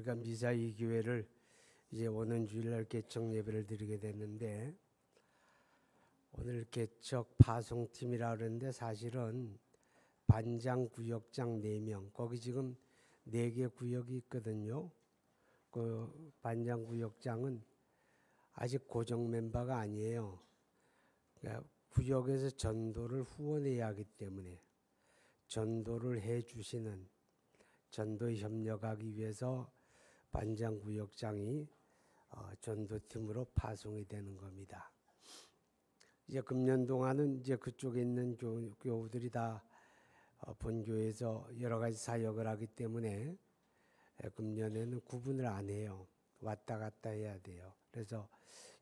우리가 미사 2교회를 이제 오는 주일날 개척 예배를 드리게 됐는데, 오늘 개척 파송팀이라 그러는데 사실은 반장 구역장 4명, 거기 지금 4개 구역이 있거든요. 그 반장 구역장은 아직 고정 멤버가 아니에요. 그러니까 구역에서 전도를 후원해야 하기 때문에 전도를 해주시는, 전도에 협력하기 위해서 반장 구역장이 전도팀으로 파송이 되는 겁니다. 이제 금년 동안은 이제 그쪽에 있는 교우들이 다 본교에서 여러 가지 사역을 하기 때문에 금년에는 구분을 안 해요. 왔다 갔다 해야 돼요. 그래서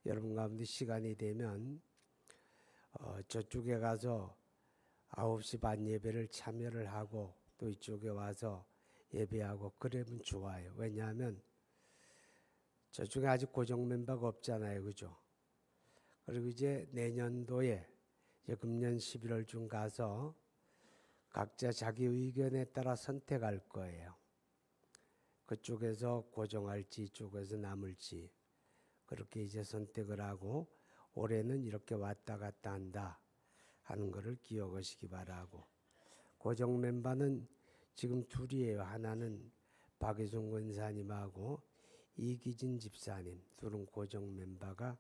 여러분 가운데 시간이 되면 저쪽에 가서 9시 반 예배를 참여를 하고 또 이쪽에 와서 예배하고 그러면 좋아요. 왜냐하면 저쪽에 아직 고정 멤버가 없잖아요. 그죠? 그리고 이제 내년도에 이제 금년 11월쯤 가서 각자 자기 의견에 따라 선택할 거예요. 그쪽에서 고정할지 이쪽에서 남을지 그렇게 이제 선택을 하고 올해는 이렇게 왔다 갔다 한다 하는 것을 기억하시기 바라고, 고정 멤버는 지금 둘이에요. 하나는 박유순 권사님하고 이기진 집사님, 둘은 고정 멤버가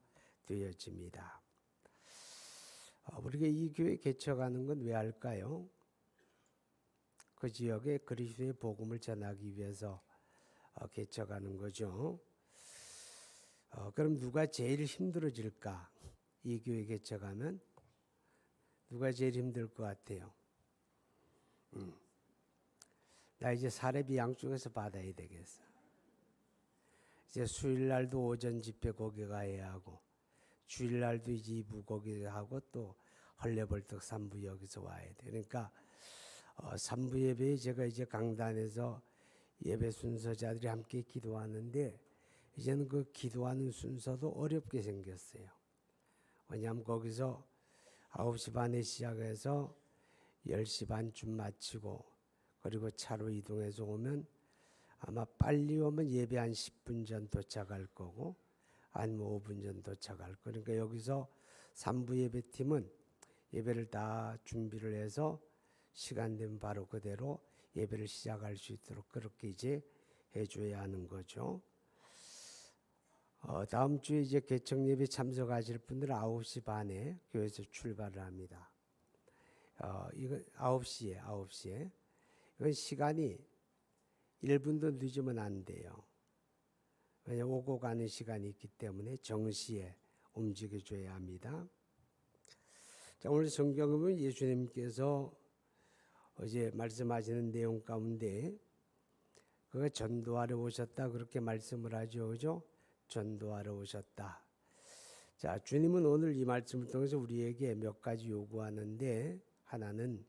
되어집니다. 우리가 이 교회 개척하는 건 왜 할까요? 그 지역에 그리스도의 복음을 전하기 위해서 개척하는 거죠. 그럼 누가 제일 힘들어질까? 이 교회 개척하면 누가 제일 힘들 것 같아요? 나 이제 사례비 양쪽에서 받아야 되겠어. 이제 수요일날도 오전 집회 거기 가야 하고, 주일날도 이제 2부 거기 하고, 또 헐레벌떡 3부 여기서 와야 돼. 그러니까 3부 예배에 제가 이제 강단에서 예배 순서자들이 함께 기도하는데, 이제는 그 기도하는 순서도 어렵게 생겼어요. 왜냐하면 거기서 9시 반에 시작해서 10시 반쯤 마치고, 그리고 차로 이동해서 오면 아마 빨리 오면 예배 한 10분 전 도착할 거고, 아니면 5분 전 도착할 거. 그러니까 여기서 3부 예배팀은 예배를 다 준비를 해서 시간 되면 바로 그대로 예배를 시작할 수 있도록 그렇게 이제 해줘야 하는 거죠. 다음 주에 이제 개척 예배 참석하실 분들은 9시 반에 교회에서 출발을 합니다. 이거 9시에. 이건 시간이 1분도 늦으면 안 돼요. 왜냐하면 오고 가는 시간이 있기 때문에 정시에 움직여줘야 합니다. 자, 오늘 성경을 보면 예수님께서 어제 말씀하시는 내용 가운데 그가 전도하러 오셨다 그렇게 말씀을 하죠. 그죠? 전도하러 오셨다. 자, 주님은 오늘 이 말씀을 통해서 우리에게 몇 가지 요구하는데, 하나는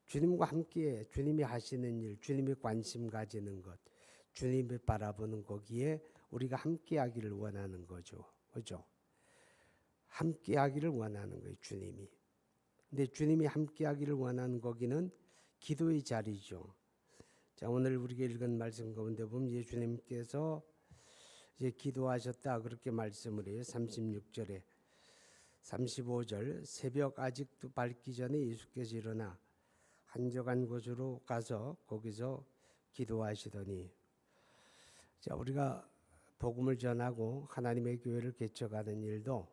주님과 함께 주님이 하시는 일, 주님이 관심 가지는 것, 주님이 바라보는 거기에 우리가 함께 하기를 원하는 거죠. 그죠? 함께 하기를 원하는 거예요, 주님이. 근데 주님이 함께 하기를 원하는 거기는 기도의 자리죠. 자, 오늘 우리가 읽은 말씀 가운데 보면 예수님께서 이제 기도하셨다 그렇게 말씀을 해요. 36절에 35절 새벽 아직도 밝기 전에 예수께서 일어나 한적한 곳으로 가서 거기서 기도하시더니, 자, 우리가 복음을 전하고 하나님의 교회를 개척하는 일도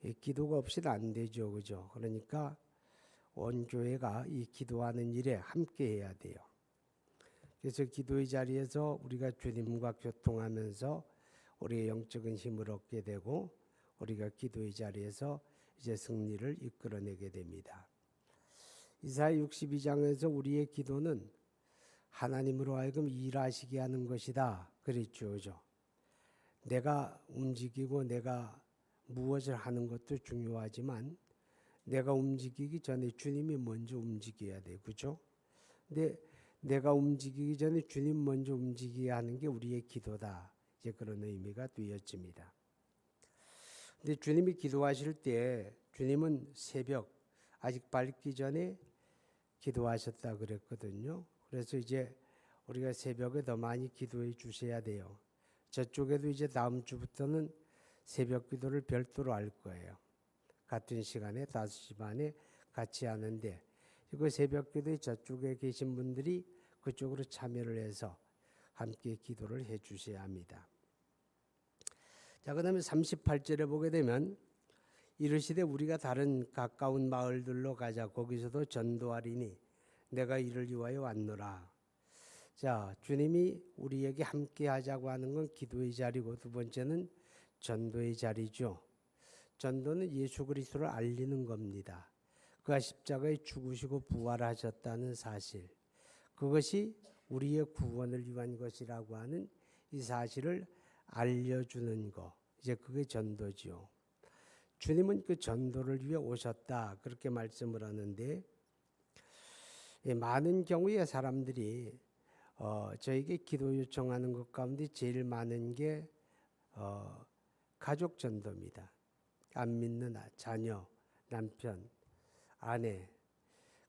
이 기도가 없이는 안 되죠. 그죠? 그러니까 온 교회가 이 기도하는 일에 함께 해야 돼요. 그래서 기도의 자리에서 우리가 주님과 교통하면서 우리의 영적인 힘을 얻게 되고, 우리가 기도의 자리에서 이제 승리를 이끌어내게 됩니다. 이사야 62장에서 우리의 기도는 하나님으로 하여금 일하시게 하는 것이다 그랬죠. 그죠? 내가 움직이고 내가 무엇을 하는 것도 중요하지만 내가 움직이기 전에 주님이 먼저 움직여야 돼. 그죠? 근데 내가 움직이기 전에 주님 먼저 움직이게 하는 게 우리의 기도다. 이제 그런 의미가 되어집니다. 근데 주님이 기도하실 때 주님은 새벽 아직 밝기 전에 기도하셨다 그랬거든요. 그래서 이제 우리가 새벽에 더 많이 기도해 주셔야 돼요. 저쪽에도 이제 다음 주부터는 새벽 기도를 별도로 할 거예요. 같은 시간에 5시 반에 같이 하는데 그 새벽 기도에 저쪽에 계신 분들이 그쪽으로 참여를 해서 함께 기도를 해 주셔야 합니다. 자, 그다음에 38절에 보게 되면 이르시되 우리가 다른 가까운 마을들로 가자. 거기서도 전도하리니 내가 이를 위하여 왔노라. 자, 주님이 우리에게 함께 하자고 하는 건 기도의 자리고, 두 번째는 전도의 자리죠. 전도는 예수 그리스도를 알리는 겁니다. 그가 십자가에 죽으시고 부활하셨다는 사실, 그것이 우리의 구원을 위한 것이라고 하는 이 사실을 알려주는 것, 이제 그게 전도지요. 주님은 그 전도를 위해 오셨다, 그렇게 말씀을 하는데, 많은 경우에 사람들이 저에게 기도 요청하는 것 가운데 제일 많은 게 가족 전도입니다. 안 믿는 자녀, 남편, 아내,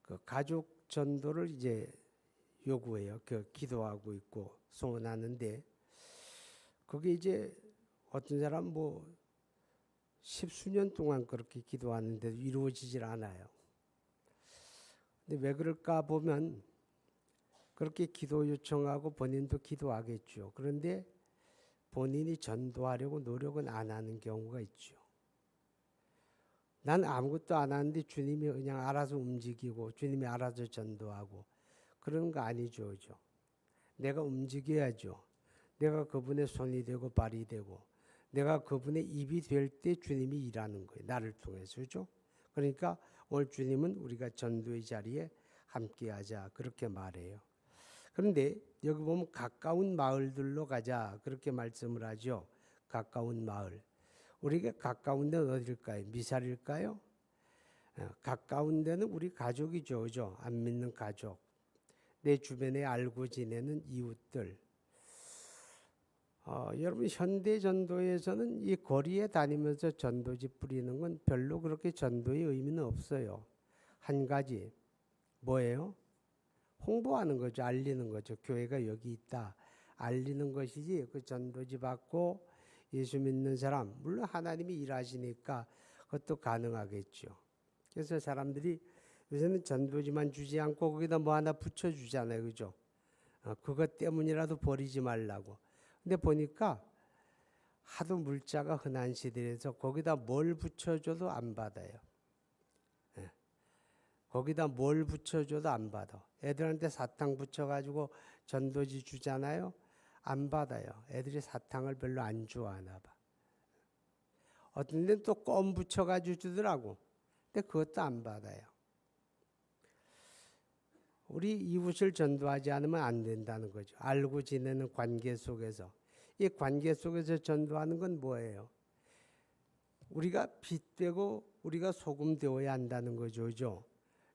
그 가족 전도를 이제 요구해요. 기도하고 있고 소원하는데, 그게 이제 어떤 사람 뭐 10수년 동안 그렇게 기도하는데도 이루어지질 않아요. 근데 왜 그럴까 보면, 그렇게 기도 요청하고 본인도 기도하겠죠. 그런데 본인이 전도하려고 노력은 안 하는 경우가 있죠. 난 아무것도 안 하는데 주님이 그냥 알아서 움직이고 주님이 알아서 전도하고 그런 거 아니죠. 그죠? 내가 움직여야죠. 내가 그분의 손이 되고 발이 되고 내가 그분의 입이 될 때 주님이 일하는 거예요. 나를 통해서. 그죠? 그러니까 오늘 주님은 우리가 전도의 자리에 함께하자, 그렇게 말해요. 그런데 여기 보면 가까운 마을들로 가자, 그렇게 말씀을 하죠. 가까운 마을. 우리가 가까운 데는 어딜까요? 미살일까요? 가까운 데는 우리 가족이죠. 그죠? 안 믿는 가족. 내 주변에 알고 지내는 이웃들. 여러분, 현대 전도에서는 이 거리에 다니면서 전도지 뿌리는 건 별로 그렇게 전도의 의미는 없어요. 한 가지, 뭐예요? 홍보하는 거죠. 알리는 거죠. 교회가 여기 있다, 알리는 것이지, 그 전도지 받고 예수 믿는 사람, 물론 하나님이 일하시니까 그것도 가능하겠죠. 그래서 사람들이 요새는 전도지만 주지 않고 거기다 뭐 하나 붙여주잖아요. 그죠? 그것 때문이라도 버리지 말라고. 근데 보니까 하도 물자가 흔한 시대에서 거기다 뭘 붙여줘도 안 받아요. 거기다 뭘 붙여줘도 안 받아. 애들한테 사탕 붙여가지고 전도지 주잖아요. 안 받아요. 애들이 사탕을 별로 안 좋아하나 봐. 어떤 데는 또 껌 붙여가지고 주더라고. 근데 그것도 안 받아요. 우리 이웃을 전도하지 않으면 안 된다는 거죠. 알고 지내는 관계 속에서. 이 관계 속에서 전도하는 건 뭐예요? 우리가 빛 되고 우리가 소금 되어야 한다는 거죠. 그죠?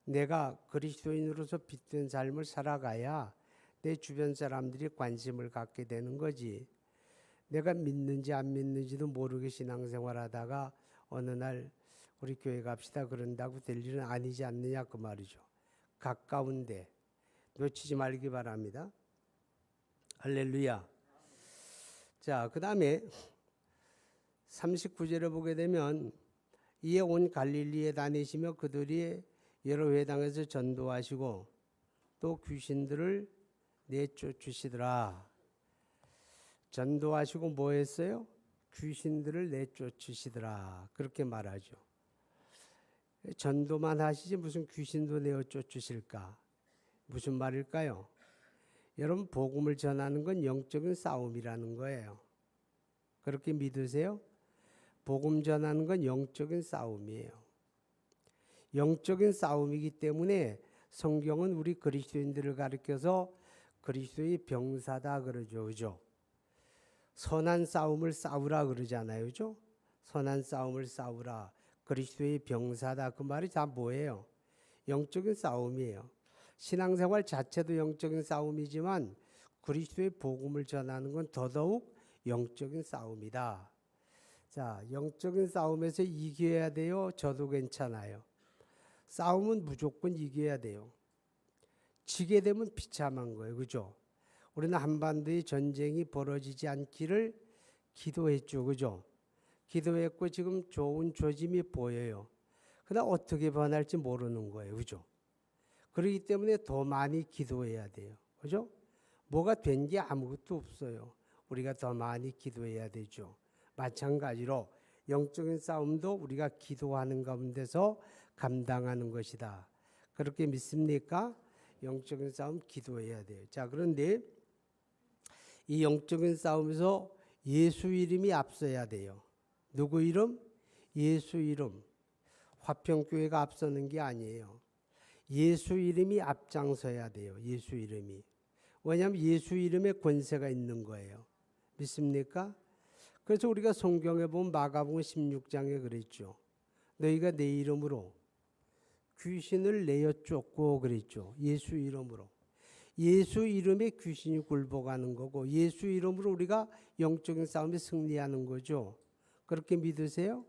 내가 그리스도인으로서 빛된 삶을 살아가야 내 주변 사람들이 관심을 갖게 되는 거지. 내가 믿는지 안 믿는지도 모르게 신앙생활하다가 어느 날 우리 교회 갑시다 그런다고 될 일은 아니지 않느냐, 그 말이죠. 가까운데 놓치지 말기 바랍니다. 할렐루야. 자, 그 다음에 39절을 보게 되면 이에 온 갈릴리에 다니시며 그들이 여러 회당에서 전도하시고 또 귀신들을 내쫓으시더라. 전도하시고 뭐 했어요? 귀신들을 내쫓으시더라. 그렇게 말하죠. 전도만 하시지 무슨 귀신도 내쫓으실까? 무슨 말일까요? 여러분, 복음을 전하는 건 영적인 싸움이라는 거예요. 그렇게 믿으세요? 복음 전하는 건 영적인 싸움이에요. 영적인 싸움이기 때문에 성경은 우리 그리스도인들을 가리켜서 그리스도의 병사다 그러죠. 그죠? 선한 싸움을 싸우라 그러잖아요. 그죠? 선한 싸움을 싸우라. 그리스도의 병사다. 그 말이 다 뭐예요? 영적인 싸움이에요. 신앙생활 자체도 영적인 싸움이지만 그리스도의 복음을 전하는 건 더더욱 영적인 싸움이다. 자, 영적인 싸움에서 이겨야 돼요? 저도 괜찮아요. 싸움은 무조건 이겨야 돼요. 지게 되면 비참한 거예요. 그죠? 우리는 한반도의 전쟁이 벌어지지 않기를 기도했죠. 그죠? 기도했고 지금 좋은 조짐이 보여요. 그러나 어떻게 변할지 모르는 거예요. 그죠? 그렇기 때문에 더 많이 기도해야 돼요. 그죠? 뭐가 된 게 아무것도 없어요. 우리가 더 많이 기도해야 되죠. 마찬가지로 영적인 싸움도 우리가 기도하는 가운데서 감당하는 것이다. 그렇게 믿습니까? 영적인 싸움 기도해야 돼요. 자, 그런데 이 영적인 싸움에서 예수 이름이 앞서야 돼요. 누구 이름? 예수 이름. 화평교회가 앞서는 게 아니에요. 예수 이름이 앞장서야 돼요. 예수 이름이. 왜냐하면 예수 이름에 권세가 있는 거예요. 믿습니까? 그래서 우리가 성경에 보면 마가복음 16장에 그랬죠. 너희가 내 이름으로 귀신을 내어 쫓고 그랬죠. 예수 이름으로. 예수 이름에 귀신이 굴복하는 거고 예수 이름으로 우리가 영적인 싸움에 승리하는 거죠. 그렇게 믿으세요?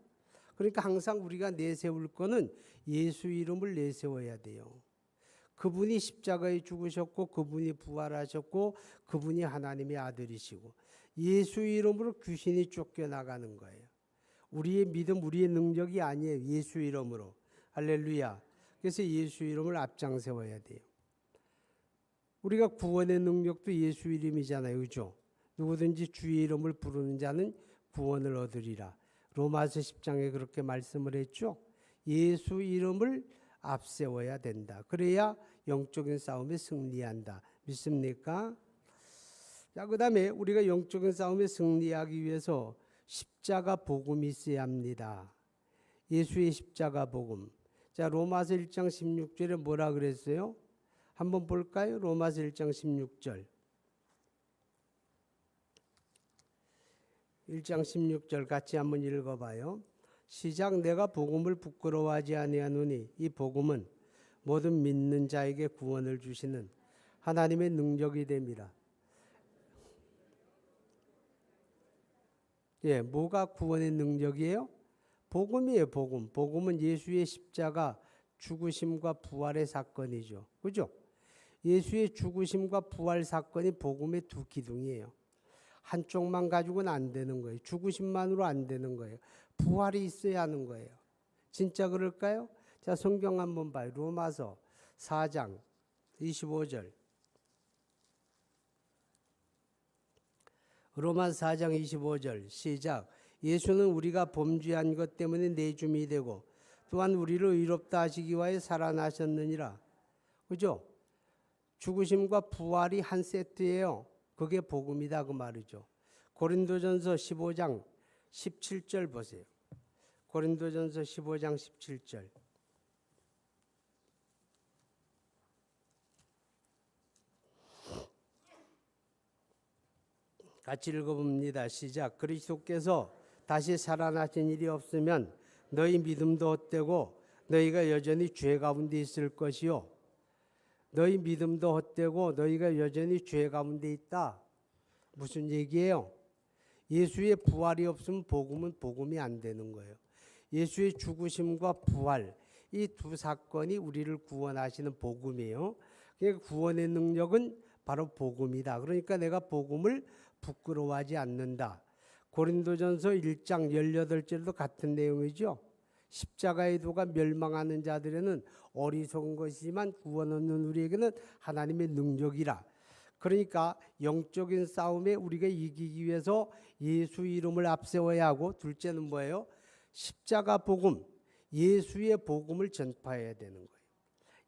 그러니까 항상 우리가 내세울 거는 예수 이름을 내세워야 돼요. 그분이 십자가에 죽으셨고 그분이 부활하셨고 그분이 하나님의 아들이시고 예수 이름으로 귀신이 쫓겨나가는 거예요. 우리의 믿음, 우리의 능력이 아니에요. 예수 이름으로. 할렐루야. 그래서 예수 이름을 앞장 세워야 돼요. 우리가 구원의 능력도 예수 이름이잖아요. 그죠? 누구든지 주의 이름을 부르는 자는 구원을 얻으리라. 로마서 10장에 그렇게 말씀을 했죠. 예수 이름을 앞세워야 된다. 그래야 영적인 싸움에 승리한다. 믿습니까? 자, 그 다음에 우리가 영적인 싸움에 승리하기 위해서 십자가 복음이 있어야 합니다. 예수의 십자가 복음. 자, 로마서 1장 16절에 뭐라 그랬어요? 한번 볼까요? 로마서 1장 16절. 1장 16절 같이 한번 읽어봐요. 시작. 내가 복음을 부끄러워하지 아니하노니 이 복음은 모든 믿는 자에게 구원을 주시는 하나님의 능력이 됨이라. 예, 뭐가 구원의 능력이에요? 복음이에요. 복음. 복음은 예수의 십자가 죽으심과 부활의 사건이죠. 그죠? 예수의 죽으심과 부활 사건이 복음의 두 기둥이에요. 한쪽만 가지고는 안 되는 거예요. 죽으심만으로 안 되는 거예요. 부활이 있어야 하는 거예요. 진짜 그럴까요? 자, 성경 한번 봐요. 로마서 4장 25절. 로마서 4장 25절 시작. 예수는 우리가 범죄한 것 때문에 내줌이 되고 또한 우리를 의롭다 하시기 위하여 살아나셨느니라. 그죠? 죽으심과 부활이 한 세트예요. 그게 복음이다 그 말이죠. 고린도전서 15장 17절 보세요. 고린도전서 15장 17절. 같이 읽어봅니다. 시작. 그리스도께서 다시 살아나신 일이 없으면 너희 믿음도 헛되고 너희가 여전히 죄 가운데 있을 것이요. 너희 믿음도 헛되고 너희가 여전히 죄 가운데 있다. 무슨 얘기예요? 예수의 부활이 없으면 복음은 복음이 안 되는 거예요. 예수의 죽으심과 부활 이 두 사건이 우리를 구원하시는 복음이에요. 그러니까 구원의 능력은 바로 복음이다. 그러니까 내가 복음을 부끄러워하지 않는다. 고린도전서 1장 18절도 같은 내용이죠. 십자가의 도가 멸망하는 자들에는 어리석은 것이지만 구원 얻는 우리에게는 하나님의 능력이라. 그러니까 영적인 싸움에 우리가 이기기 위해서 예수 이름을 앞세워야 하고 둘째는 뭐예요? 십자가 복음, 예수의 복음을 전파해야 되는 거예요.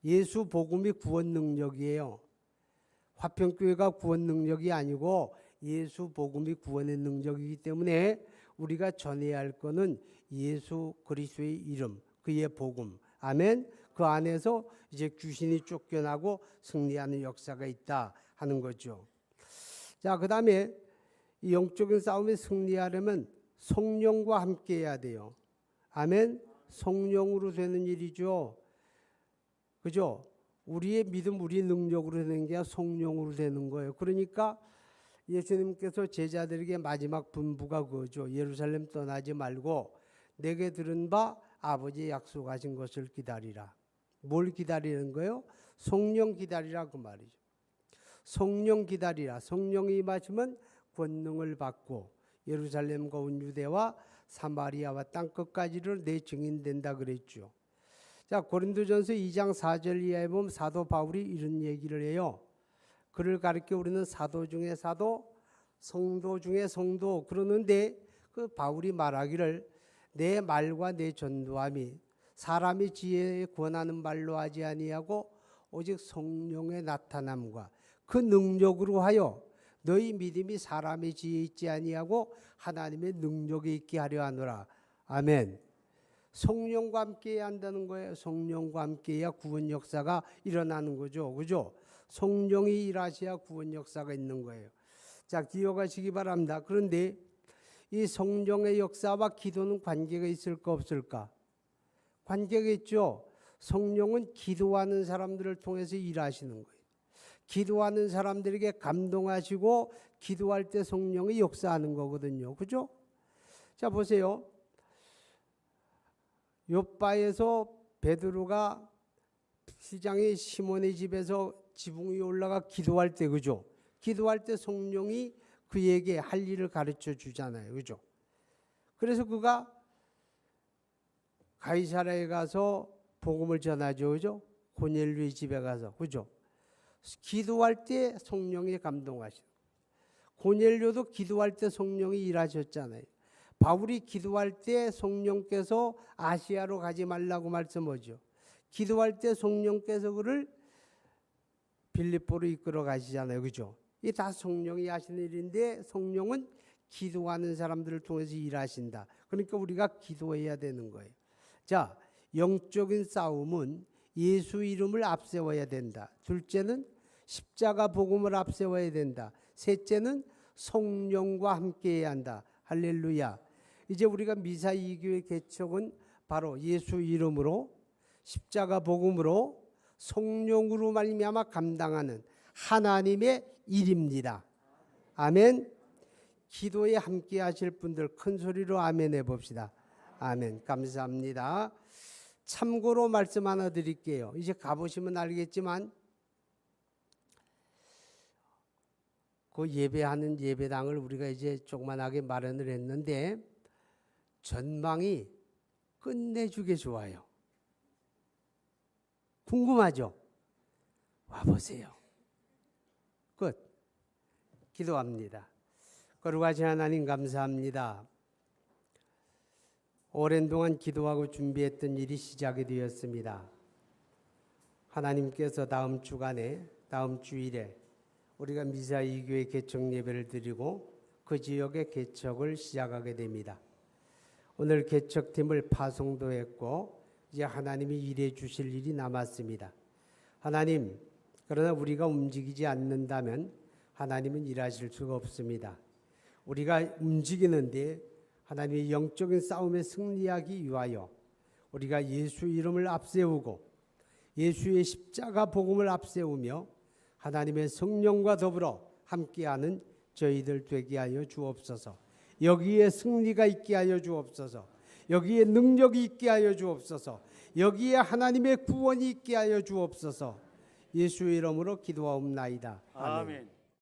예수 복음이 구원 능력이에요. 화평교회가 구원 능력이 아니고 예수 복음이 구원의 능력이기 때문에 우리가 전해야 할 것은 예수 그리스도의 이름, 그의 복음. 아멘. 그 안에서 이제 귀신이 쫓겨나고 승리하는 역사가 있다 하는 거죠. 자, 그다음에 이 영적인 싸움에 승리하려면 성령과 함께 해야 돼요. 아멘. 성령으로 되는 일이죠. 그죠? 우리의 믿음, 우리 능력으로 되는 게 아니라 성령으로 되는 거예요. 그러니까 예수님께서 제자들에게 마지막 분부가 그거죠. 예루살렘 떠나지 말고 내게 들은 바 아버지 약속하신 것을 기다리라. 뭘 기다리는 거예요? 성령 기다리라 그 말이죠. 성령 기다리라. 성령이 임하시면 권능을 받고 예루살렘과 온 유대와 사마리아와 땅끝까지를 내 증인된다 그랬죠. 자, 고린도전서 2장 4절 이하에 보면 사도 바울이 이런 얘기를 해요. 그를 가리켜 우리는 사도 중에 사도, 성도 중에 성도 그러는데 그 바울이 말하기를 내 말과 내 전도함이 사람의 지혜에 권하는 말로 하지 아니하고 오직 성령의 나타남과 그 능력으로 하여 너희 믿음이 사람의 지혜에 있지 아니하고 하나님의 능력에 있게 하려 하노라. 아멘. 성령과 함께 해야 한다는 거예요. 성령과 함께 해야 구원 역사가 일어나는 거죠. 그죠? 성령이 일하셔야 구원 역사가 있는 거예요. 자, 기억하시기 바랍니다. 그런데 이 성령의 역사와 기도는 관계가 있을까 없을까? 관계가 있죠. 성령은 기도하는 사람들을 통해서 일하시는 거예요. 기도하는 사람들에게 감동하시고 기도할 때 성령이 역사하는 거거든요. 그죠? 자, 보세요. 욥바에서 베드로가 시장의 시몬의 집에서 지붕 위에 올라가 기도할 때, 그죠? 기도할 때 성령이 그에게 할 일을 가르쳐 주잖아요. 그죠? 그래서 그가 가이사랴에 가서 복음을 전하죠. 그죠? 고넬료의 집에 가서. 그죠? 기도할 때 성령이 감동하시고 고넬료도 기도할 때 성령이 일하셨잖아요. 바울이 기도할 때 성령께서 아시아로 가지 말라고 말씀하죠. 기도할 때 성령께서 그를 빌립보로 이끌어 가시잖아요. 그죠? 이게 다 성령이 하시는 일인데 성령은 기도하는 사람들을 통해서 일하신다. 그러니까 우리가 기도해야 되는 거예요. 자, 영적인 싸움은 예수 이름을 앞세워야 된다. 둘째는 십자가 복음을 앞세워야 된다. 셋째는 성령과 함께해야 한다. 할렐루야. 이제 우리가 미사 2교의 개척은 바로 예수 이름으로 십자가 복음으로 성령으로 말미암아 감당하는 하나님의 일입니다. 아멘. 기도에 함께 하실 분들 큰 소리로 아멘 해봅시다. 아멘. 감사합니다. 참고로 말씀 하나 드릴게요. 이제 가보시면 알겠지만 그 예배하는 예배당을 우리가 이제 조그만하게 마련을 했는데 전망이 끝내주게 좋아요. 궁금하죠? 와보세요. 끝. 기도합니다. 거룩하신 하나님 감사합니다. 오랜 동안 기도하고 준비했던 일이 시작이 되었습니다. 하나님께서 다음 주간에 다음 주일에 우리가 미사 2교회 개척 예배를 드리고 그 지역의 개척을 시작하게 됩니다. 오늘 개척팀을 파송도 했고 이제 하나님이 일해 주실 일이 남았습니다. 하나님, 그러나 우리가 움직이지 않는다면 하나님은 일하실 수가 없습니다. 우리가 움직이는데 하나님의 영적인 싸움에 승리하기 위하여 우리가 예수 이름을 앞세우고 예수의 십자가 복음을 앞세우며 하나님의 성령과 더불어 함께하는 저희들 되게 하여 주옵소서. 여기에 승리가 있게 하여 주옵소서. 여기에 능력이 있게 하여 주옵소서. 여기에 하나님의 구원이 있게 하여 주옵소서. 예수의 이름으로 기도하옵나이다. 아멘.